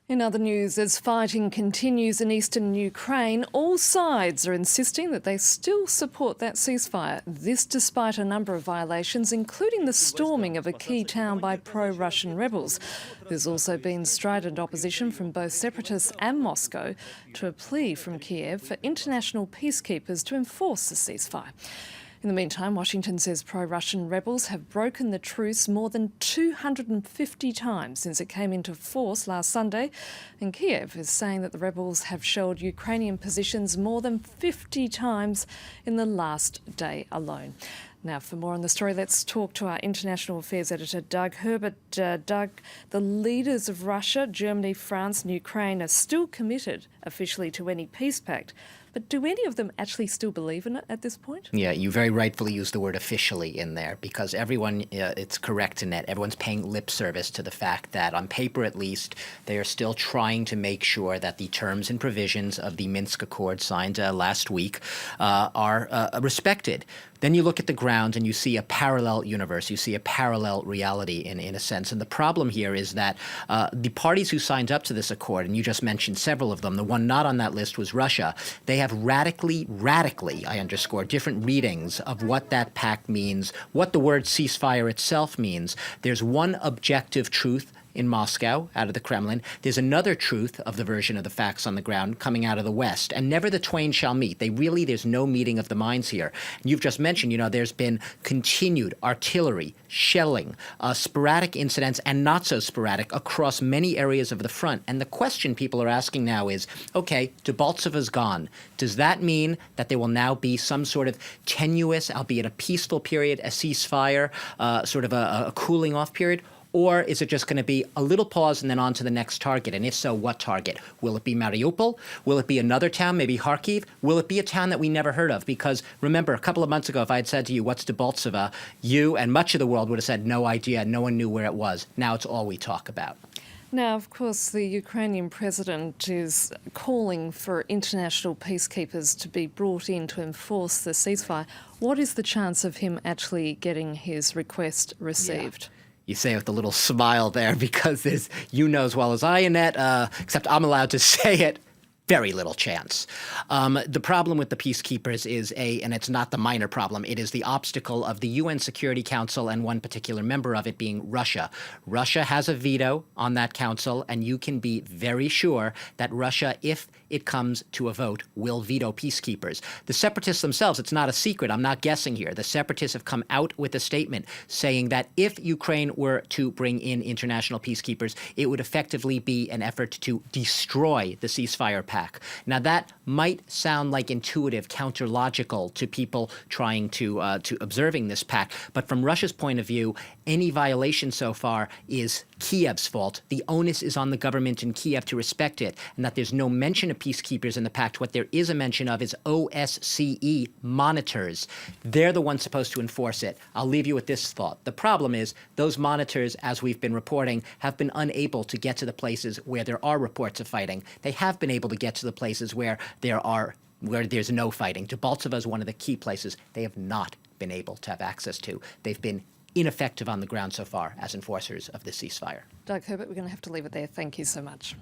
In other news, as fighting continues in eastern Ukraine, all sides are insisting that they still support that ceasefire. This despite a number of violations, including the storming of a key town by pro-Russian rebels. There's also been strident opposition from both separatists and Moscow to a plea from Kiev for international peacekeepers to enforce the ceasefire. In the meantime, Washington says pro-Russian rebels have broken the truce more than 250 times since it came into force last Sunday, and Kiev is saying that the rebels have shelled Ukrainian positions more than 50 times in the last day alone. Now, for more on the story, let's talk to our international affairs editor, Doug Herbert. Doug, the leaders of Russia, Germany, France and Ukraine are still committed officially to any peace pact. But do any of them actually still believe in it at this point? Yeah, you very rightfully used the word officially in there because everyone, it's correct in that everyone's paying lip service to the fact that on paper at least, they are still trying to make sure that the terms and provisions of the Minsk Accord signed last week are respected. Then you look at the ground and you see a parallel universe. You see a parallel reality in a sense. And the problem here is that the parties who signed up to this accord, and you just mentioned several of them, the one not on that list was Russia, they have radically, I underscore, different readings of what that pact means, what the word ceasefire itself means. There's one objective truth in Moscow, out of the Kremlin. There's another truth of the version of the facts on the ground coming out of the West. And never the twain shall meet. There's no meeting of the minds here. And you've just mentioned, there's been continued artillery, shelling, sporadic incidents, and not so sporadic across many areas of the front. And the question people are asking now is, okay, Debaltseva's gone. Does that mean that there will now be some sort of tenuous, albeit a peaceful period, a ceasefire, sort of a cooling off period? Or is it just going to be a little pause and then on to the next target? And if so, what target? Will it be Mariupol? Will it be another town, maybe Kharkiv? Will it be a town that we never heard of? Because remember, a couple of months ago, if I had said to you, what's Debaltseva, you and much of the world would have said, no idea. No one knew where it was. Now it's all we talk about. Now, of course, the Ukrainian president is calling for international peacekeepers to be brought in to enforce the ceasefire. What is the chance of him actually getting his request received? Yeah. You say it with a little smile there because there's, as well as I, Annette, except I'm allowed to say it, very little chance. The problem with the peacekeepers is and it's not the minor problem, it is the obstacle of the UN Security Council and one particular member of it being Russia. Russia has a veto on that council, and you can be very sure that Russia, if it comes to a vote, will veto peacekeepers. The separatists themselves, it's not a secret, I'm not guessing here. The separatists have come out with a statement saying that if Ukraine were to bring in international peacekeepers, it would effectively be an effort to destroy the ceasefire pact. Now, that might sound like intuitive, counter-logical to people trying to observing this pact, but from Russia's point of view, any violation so far is Kiev's fault. The onus is on the government in Kiev to respect it, and that there's no mention of peacekeepers in the pact. What there is a mention of is OSCE monitors. They're the ones supposed to enforce it. I'll leave you with this thought. The problem is those monitors, as we've been reporting, have been unable to get to the places where there are reports of fighting. They have been able to get to the places where there's no fighting. Debaltseva is one of the key places they have not been able to have access to. They've been ineffective on the ground so far as enforcers of this ceasefire. Doug Herbert, we're going to have to leave it there. Thank you so much.